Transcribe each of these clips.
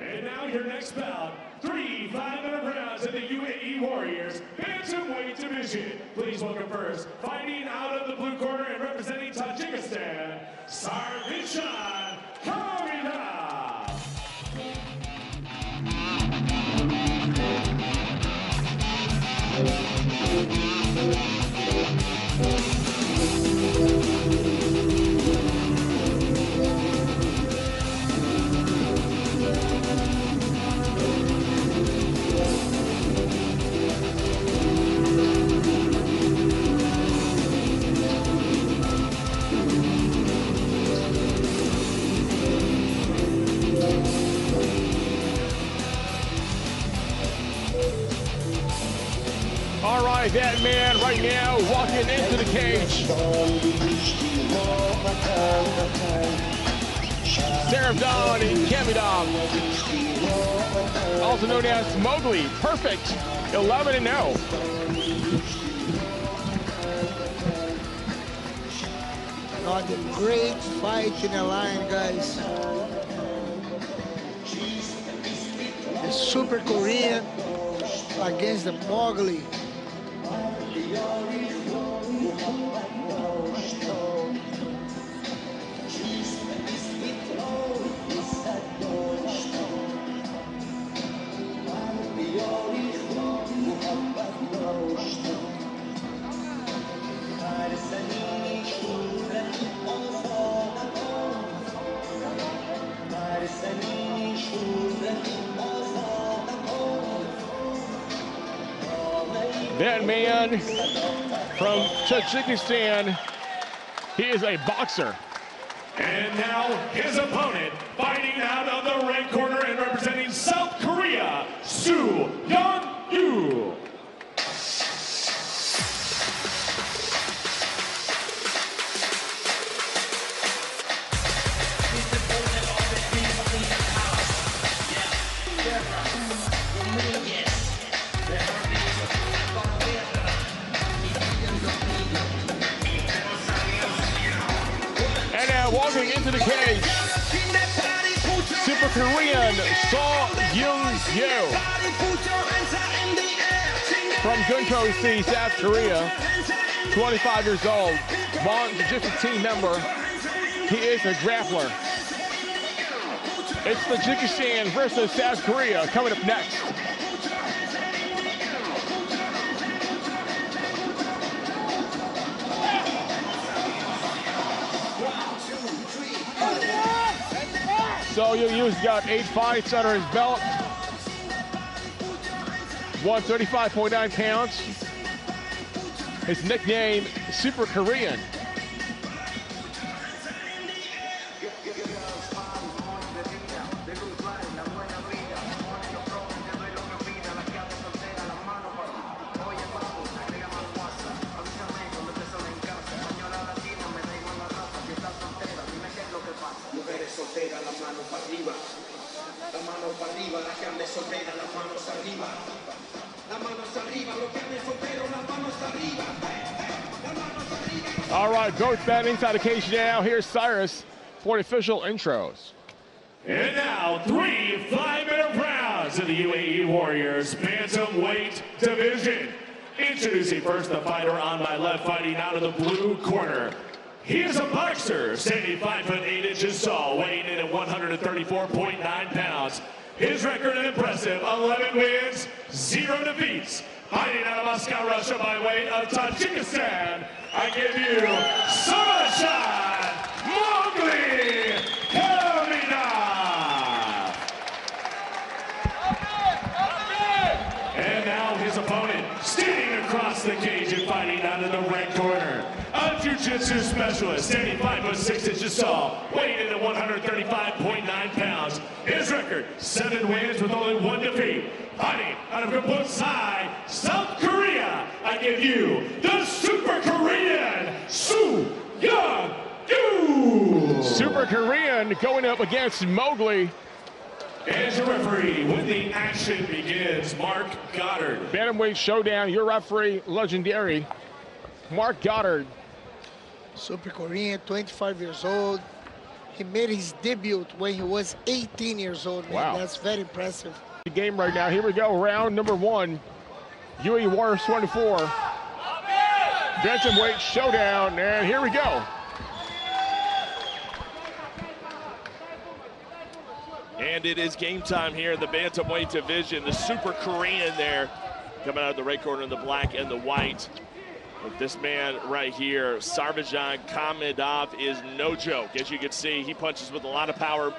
And now your next bout, 3 5-minute rounds in the UAE Warriors Bantamweight division. Please welcome first, fighting out of the blue corner and representing Tajikistan, Sarvar Hamidov. All right, that man right now walking into the cage. Sarvar Hamidov, also known as Mowgli. Perfect, 11-0. Another great fight in the line, guys. The Super Korean against the Mowgli. That man from Tajikistan, he is a boxer. And now his opponent, fighting out of the red corner and representing South Korea, Soo Young-yu. Walking into the cage, Super Korean Young-yu from Gunpo City, South Korea, 25 years old, Bond Jiu-Jitsu team member. He is a grappler. It's Tajikistan versus South Korea coming up next. So Young-yu's got 8 fights under his belt. 135.9 pounds. His nickname, Super Korean. All right, both men inside the cage now. Here's Cyrus for the official intros. And now 3 5-minute rounds in the UAE Warriors Bantamweight division. Introducing first the fighter on my left, fighting out of the blue corner. He is a boxer, standing 5 foot 8 inches tall, weighing in at 134.9 pounds. His record an impressive 11 wins, 0 defeats. Fighting out of Moscow, Russia by way of Tajikistan, I give you Sarvar Hamidov. And now his opponent, standing across the cage and fighting out of the red corner. A jiu-jitsu specialist, standing 5 foot 6 inches tall, weighing in at 135.9 pounds. His record, 7 wins with only 1 defeat. Fighting out of Gunpo City, South Korea, I give you the Super Korean Soo Young-yu. Super Korean going up against Mowgli. As your referee, when the action begins, Mark Goddard. Bantamweight showdown, your referee, legendary, Mark Goddard. Super Korean, 25 years old. He made his debut when he was 18 years old, man. Wow. That's very impressive. The game right now. Here we go. Round number 1. UAE Warriors 24. Bantamweight showdown, and here we go. And it is game time here in the Bantamweight division. The Super Korean there coming out of the right corner in the black and the white. But this man right here, Sarvajan Hamidov, is no joke. As you can see, he punches with a lot of power.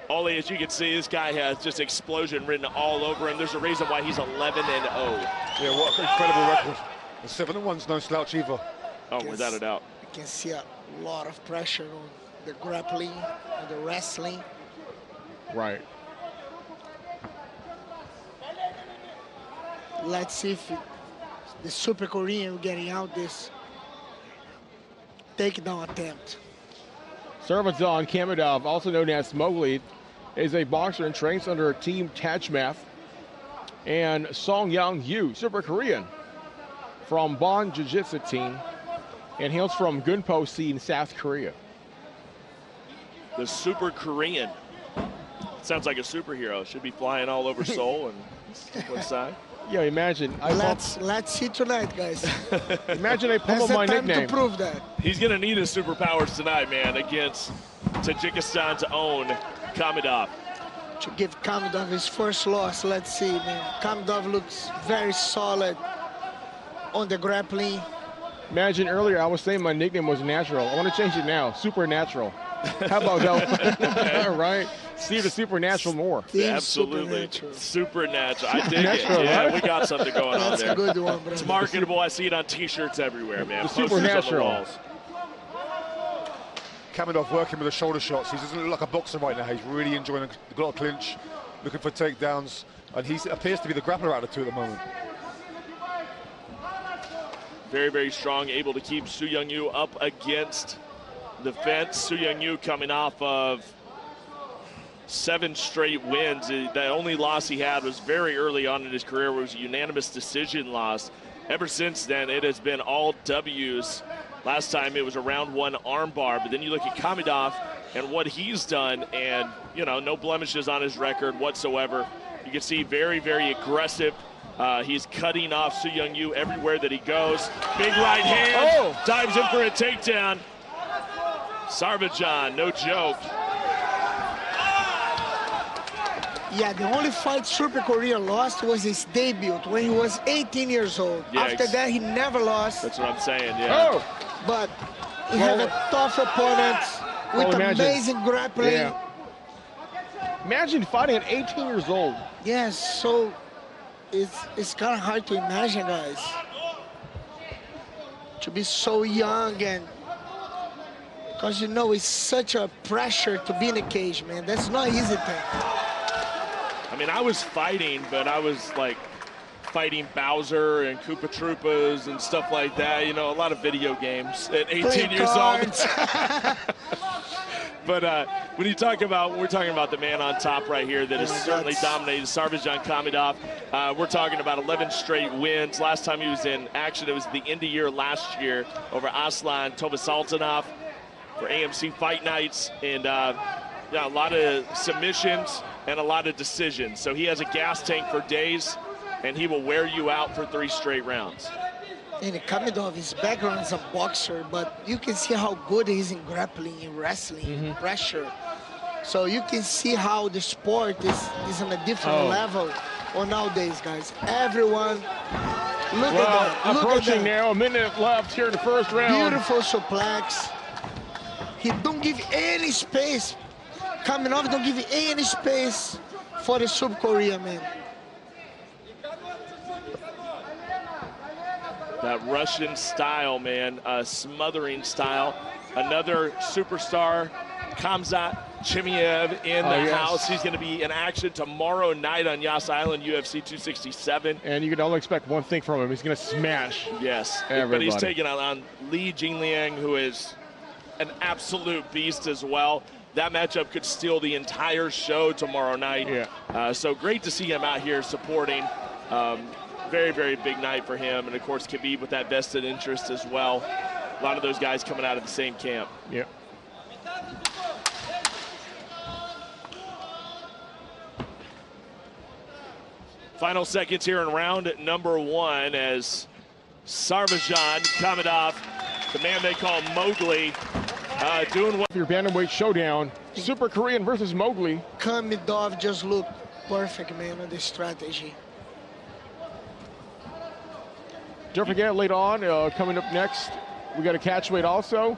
Only as you can see, this guy has just explosion written all over him. There's a reason why he's 11-0. Yeah, what an incredible record. The 7-1's no slouch either. Oh, without a doubt. You can see a lot of pressure on the grappling and the wrestling. Right. Let's see if the Super Korean getting out this takedown attempt. Sarvajan Hamidov, also known as Mowgli, is a boxer and trains under Team Tajmath. And Song Young Yu, Super Korean, from Bon Jiu-Jitsu team, and hails from Gunpo-si in South Korea. The Super Korean. Sounds like a superhero. Should be flying all over Seoul and one side. Yeah, imagine. Let's see tonight, guys. Imagine I pummel That's my the time nickname. to prove that. He's going to need his superpowers tonight, man, against Tajikistan's own Hamidov. To give Hamidov his first loss, let's see, man. Hamidov looks very solid on the grappling. Imagine earlier I was saying my nickname was Natural. I want to change it now, Supernatural. How about that? All right. See the supernatural more. Absolutely. Supernatural. I dig Natural, it. Yeah, right? we got something going on That's there. a good one, bro. It's marketable. I see it on T-shirts everywhere, man. The Posters on the supernatural. walls. Hamidov working with the shoulder shots. He doesn't look like a boxer right now. He's really enjoying a lot of clinch, looking for takedowns, and he appears to be the grappler out of the two at the moment. Very, very strong, able to keep Su Young-Yu up against the fence. Su Young-Yu coming off of 7 straight wins. The only loss he had was very early on in his career, where it was a unanimous decision loss. Ever since then, it has been all W's. Last time it was a round 1 armbar, but then you look at Hamidov and what he's done, and you know, no blemishes on his record whatsoever. You can see very, very aggressive. He's cutting off Su Young-Yu everywhere that he goes. Big right hand, dives in for a takedown. Sarvajan, no joke. Yeah, the only fight Super Korea lost was his debut when he was 18 years old. Yeah, After that, he never lost. That's what I'm saying, yeah. But he had a tough opponent with amazing grappling. Yeah. Imagine fighting at 18 years old. Yes, so it's kind of hard to imagine, guys. To be so young, and because you know it's such a pressure to be in a cage, man. That's not an easy thing. I mean, I was fighting, but I was like fighting Bowser and Koopa Troopas and stuff like that. You know, a lot of video games at 18 years old. But when you talk about, we're talking about the man on top right here that has certainly dominated, Sarvajan Hamidov. We're talking about 11 straight wins. Last time he was in action, it was the end of year last year over Aslan Tovasaltanov for AMC Fight Nights. And yeah, a lot of submissions and a lot of decisions. So he has a gas tank for days, and he will wear you out for 3 straight rounds. And Hamidov, his background is a boxer, but you can see how good he is in grappling, in wrestling, pressure. So you can see how the sport is on a different level nowadays, guys. Everyone, look at that. Look Approaching at that. now, a minute left here in the first round. Beautiful suplex. He don't give any space. Hamidov don't give any space for the South Korea, man. That Russian style, man, smothering style. Another superstar, Khamzat Chimaev in the house. He's going to be in action tomorrow night on Yas Island, UFC 267. And you can only expect one thing from him. He's going to smash. Yes, everybody. But he's taking on Li Jingliang, who is an absolute beast as well. That matchup could steal the entire show tomorrow night. Yeah. So great to see him out here supporting. Very, very big night for him. And, of course, Khabib with that vested interest as well. A lot of those guys coming out of the same camp. Yep. Final seconds here in round number 1 as Sarvajan Hamidov, the man they call Mowgli, doing what. Your bantamweight showdown, Super Korean versus Mowgli. Hamidov just looked perfect, man, on the strategy. Don't forget, later on, coming up next, we got a catchweight also,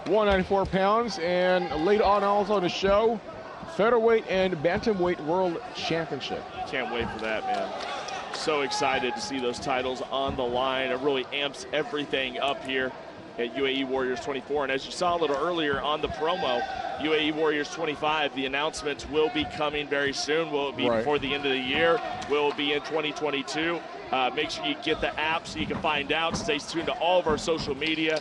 194 pounds, and later on also on the show, featherweight and bantamweight world championship. Can't wait for that, man. So excited to see those titles on the line. It really amps everything up here at UAE Warriors 24. And as you saw a little earlier on the promo, UAE Warriors 25, the announcements will be coming very soon. Will it be before the end of the year? Will it be in 2022? Make sure you get the app so you can find out. Stay tuned to all of our social media,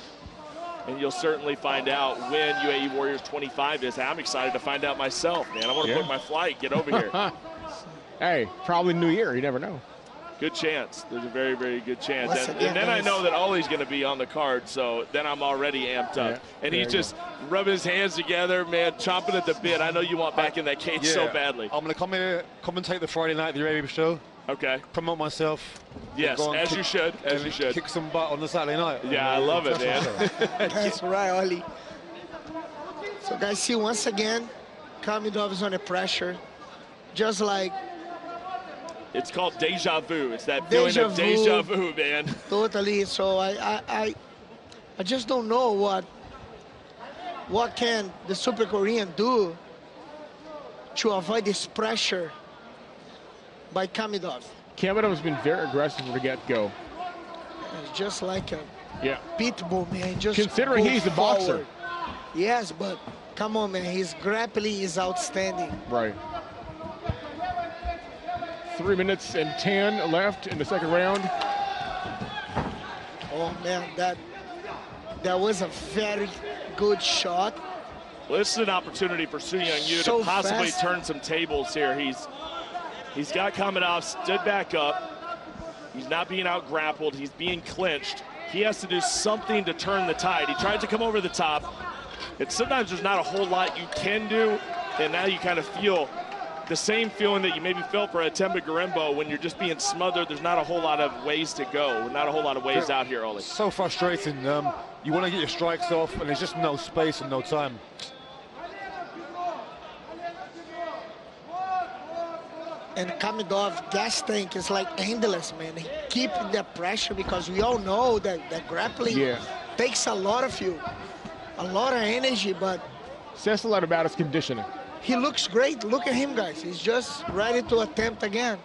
and you'll certainly find out when UAE Warriors 25 is. I'm excited to find out myself, man. I want to book my flight, get over here. Hey, probably New Year. You never know. Good chance. There's a very, very good chance. And then I know that Ollie's going to be on the card, so then I'm already amped up. And he's just rubbing his hands together, man, chomping at the bit. I know you want back in that cage so badly. I'm going to come here, commentate the Friday night, the Arabian show. Okay. Promote myself. Yes, as you should. As you should. Kick some butt on the Saturday night. Yeah, I love it, man. That's right, Ollie. So, guys, see, once again, Hamidov is under pressure. Just like... It's called deja vu. It's that feeling of deja vu, man. Totally. So I just don't know what can the Super Korean do to avoid this pressure by Hamidov. Hamidov has been very aggressive from the get-go. It's just like a pit bull, man. Just considering he's a boxer. Yes, but come on, man. His grappling is outstanding. Right. 3 minutes and 10 left in the second round. Oh man, that was a very good shot. Well, this is an opportunity for Su Young-Yu to possibly turn some tables here. He's got Hamidov stood back up. He's not being out grappled. He's being clinched. He has to do something to turn the tide. He tried to come over the top. And sometimes there's not a whole lot you can do. And now you kind of feel the same feeling that you maybe felt for Atemba Garembo when you're just being smothered. There's not a whole lot of ways to go. Not a whole lot of ways out here, Ollie. So frustrating. You want to get your strikes off, and there's just no space and no time. And Hamidov gas tank is like endless, man. He keeping the pressure because we all know that grappling takes a lot of you, a lot of energy, but says a lot about his conditioning. He looks great. Look at him, guys. He's just ready to attempt again.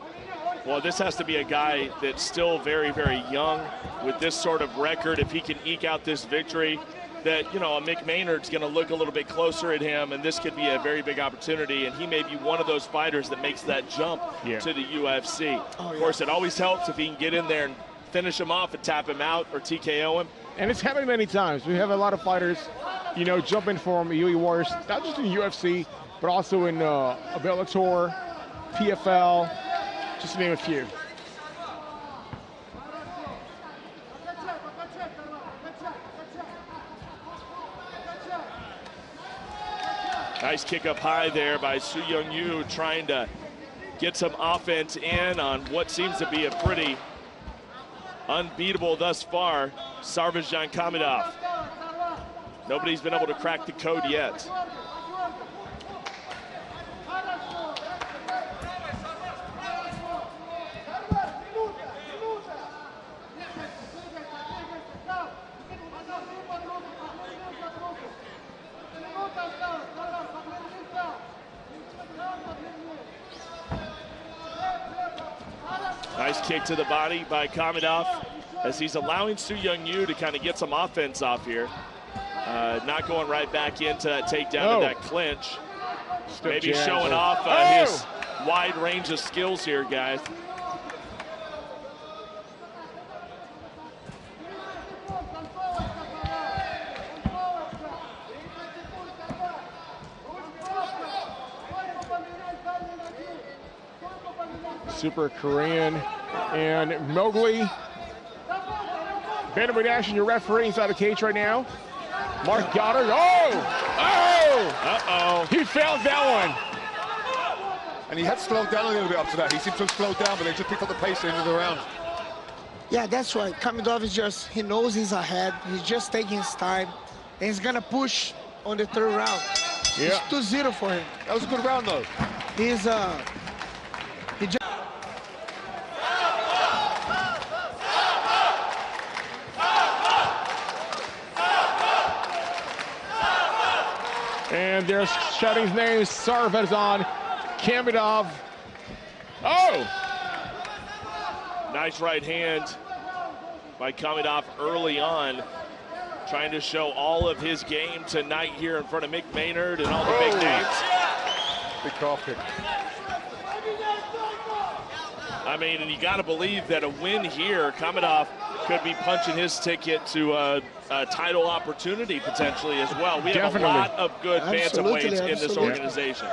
Well, this has to be a guy that's still very, very young with this sort of record. If he can eke out this victory, that, you know, a Mick Maynard's going to look a little bit closer at him, and this could be a very big opportunity, and he may be one of those fighters that makes that jump to the UFC. Of course, it always helps if he can get in there and finish him off and tap him out or TKO him. And it's happened many times. We have a lot of fighters, you know, jumping from UAE Warriors, not just in UFC, but also in Bellator, PFL, just to name a few. Nice kick up high there by Su Young-Yu, trying to get some offense in on what seems to be a pretty unbeatable thus far Sarvajan Hamidov. Nobody's been able to crack the code yet. Nice kick to the body by Hamidov as he's allowing Su Young-Yu to kind of get some offense off here. Not going right back into that takedown to that clinch. Maybe showing off his wide range of skills here, guys. Super Korean and Mowgli. Bantamweight action, your referee inside the cage right now. Mark Goddard. Oh! Oh! Uh-oh. He failed that And he had slowed down a little bit up to that. He seemed to have slowed down, but they just picked up the pace at the end of the round. Yeah, that's right. Hamidov is just, he knows he's ahead. He's just taking his time. And he's gonna push on the third round. Yeah. It's 2-0 for him. That was a good round, though. He's, he just... And they're shouting his name. Sarvar's on. Hamidov. Oh! Nice right hand by Hamidov early on, trying to show all of his game tonight here in front of Mick Maynard and all the big names. Big calf kick. I mean, and you got to believe that a win here, Hamidov could be punching his ticket to a title opportunity potentially as well. We have a lot of good bantamweights in this organization.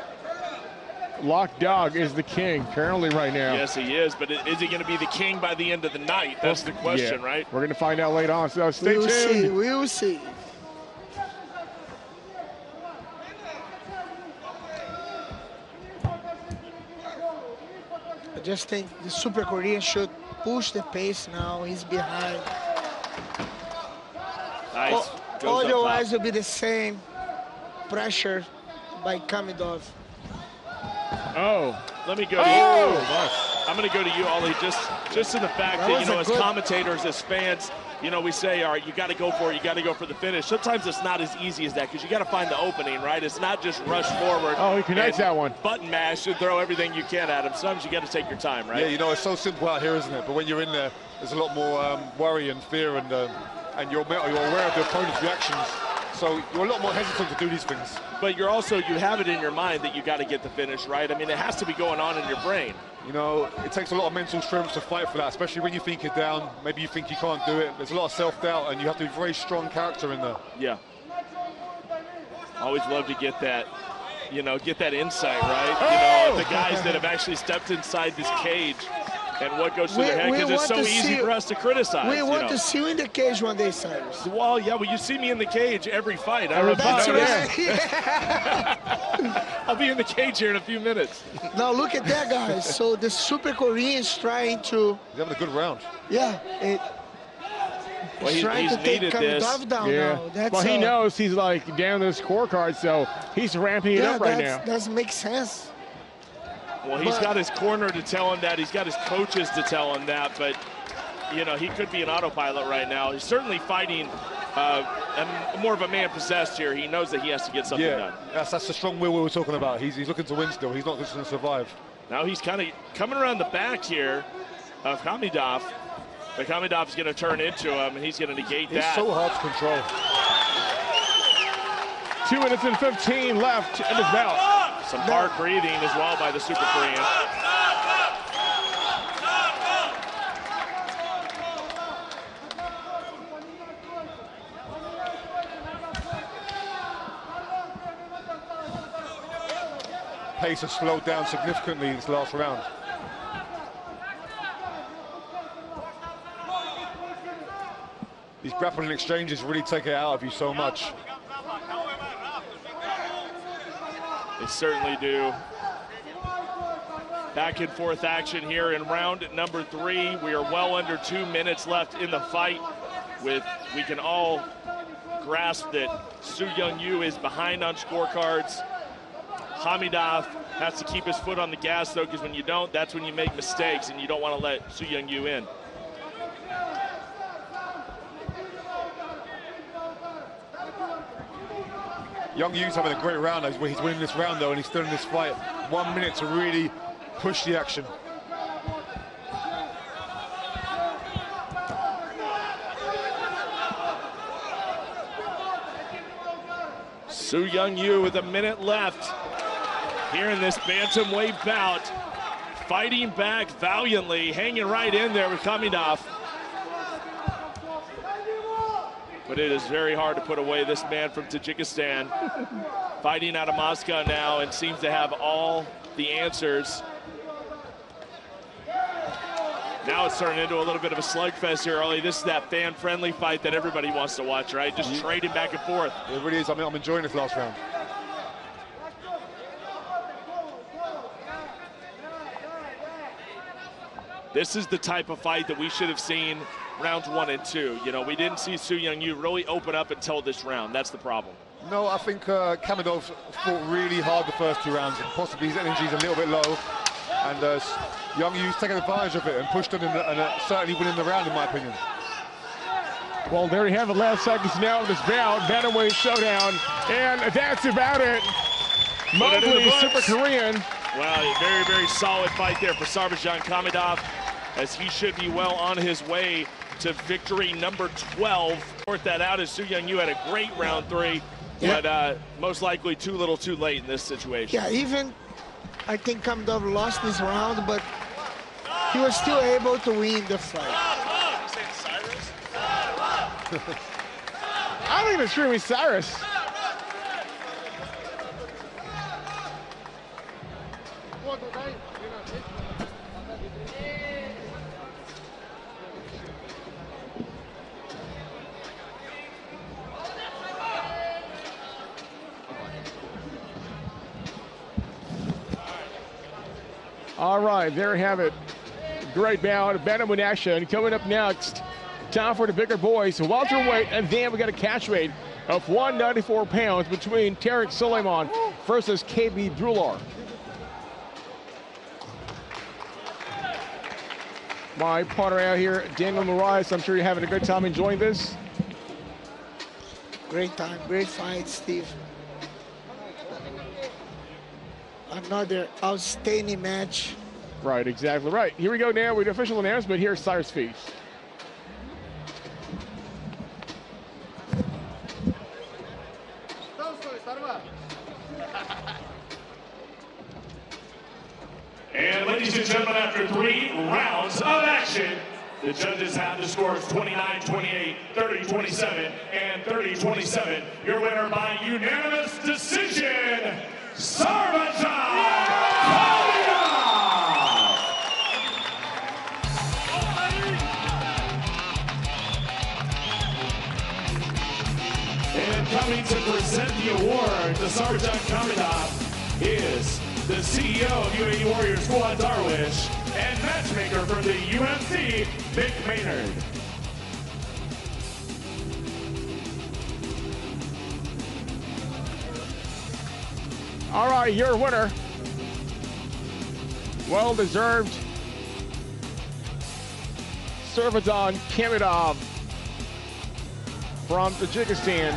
Lock Dog is the king apparently right now. Yes, he is, but is he going to be the king by the end of the night? That's the question, right? We're going to find out later on, so stay tuned. We will see. I just think the Super Korean should push the pace now. He's behind. Nice. Otherwise, it'll be the same pressure by Hamidov. Oh. Let me go to you. I'm going to go to you, Ollie, just in the fact that, you know, as commentators, as fans, you know, we say, all right, you got to go for it, you got to go for the finish. Sometimes it's not as easy as that because you got to find the opening, right? It's not just rush forward. Oh, he connects that one. Button mash and throw everything you can at him. Sometimes you got to take your time, right? Yeah, you know, it's so simple out here, isn't it? But when you're in there, there's a lot more worry and fear, and you're aware of the opponent's reactions. So you're a lot more hesitant to do these things. But you're also, you have it in your mind that you got to get the finish, right? I mean, it has to be going on in your brain. You know, it takes a lot of mental strength to fight for that, especially when you think you're down. Maybe you think you can't do it. There's a lot of self-doubt, and you have to be very strong character in there. Yeah. Always love to get that, you know, get that insight, right? You know, the guys that have actually stepped inside this cage and what goes through their head, because it's so easy for us to criticize. We want to see you in the cage one day, Cyrus. Well, yeah, well, you see me in the cage every fight. That's right. I'll be in the cage here in a few minutes. Now look at that, guys. So the Super Korean is trying to... He's having a good round. Yeah. He's trying to take Hamidov down now. Well, he knows he's like down the scorecard, so he's ramping it up right now. That doesn't make sense. Well, he's got his corner to tell him that. He's got his coaches to tell him that. But, you know, he could be an autopilot right now. He's certainly fighting more of a man possessed here. He knows that he has to get something done. That's the strong will we were talking about. He's looking to win still. He's not just going to survive. Now he's kind of coming around the back here of Hamidov. But Hamidov's going to turn into him, and he's going to negate that. He's so hard to control. 2 minutes and 15 left in his bout. Some hard breathing as well by the Super Korean. Pace has slowed down significantly this last round. These grappling exchanges really take it out of you so much. They certainly do. Back and forth action here in round number 3. We are well under 2 minutes left in the fight. We can all grasp that Soo Young-Yu is behind on scorecards. Hamidov has to keep his foot on the gas though, because when you don't, that's when you make mistakes, and you don't want to let Soo Young-Yu in. Young-Yu's having a great round. He's winning this round though, and he's still in this fight. 1 minute to really push the action. Soo Young-Yu with a minute left here in this bantamweight bout, fighting back valiantly, hanging right in there with Hamidov. But it is very hard to put away this man from Tajikistan, fighting out of Moscow now and seems to have all the answers. Now it's turning into a little bit of a slugfest here, Ollie. This is that fan-friendly fight that everybody wants to watch, right? Just trading back and forth. It really is. I mean, I'm enjoying this last round. This is the type of fight that we should have seen rounds 1 and 2. You know, we didn't see Su Young-Yu really open up until this round. That's the problem. No, I think Hamidov fought really hard the first 2 rounds, and possibly his energy is a little bit low. And Young-Yu's taken advantage of it and pushed on and certainly winning the round, in my opinion. Well, there you have it. Last seconds now of this bout, bantamweight showdown, and that's about it. Mowgli, Super Korean. Well, very, very solid fight there for Sarvajan Hamidov, as he should be well on his way to victory number 12. Sort that out as Su Young-Yu had a great round 3, but most likely too little too late in this situation. Yeah, even I think Hamidov lost this round, but he was still able to win the fight. I don't think it's screaming Cyrus. All right, there you have it. Great bout, bantamweight action. Coming up next, time for the bigger boys, welterweight, and then we got a catch weight of 194 pounds between Tarek Suleiman versus KB Drular. My partner out here, Daniel Moraes, I'm sure you're having a good time enjoying this. Great time, great fight, Steve. Another outstanding match. Right, exactly right. Here we go now with the official announcement. Here's Cyrus Feast. And ladies and gentlemen, after 3 rounds of action, the judges have the scores 29-28, 30-27, and 30-27. Your winner by unanimous decision, Sarvajan Hamidov! And coming to present the award to Sarvajan Hamidov is the CEO of UAE Warriors, Fuad Darwish, and matchmaker from the UFC, Vic Maynard. All right, your winner. Well deserved. Sarvajan Hamidov from Tajikistan,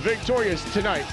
victorious tonight.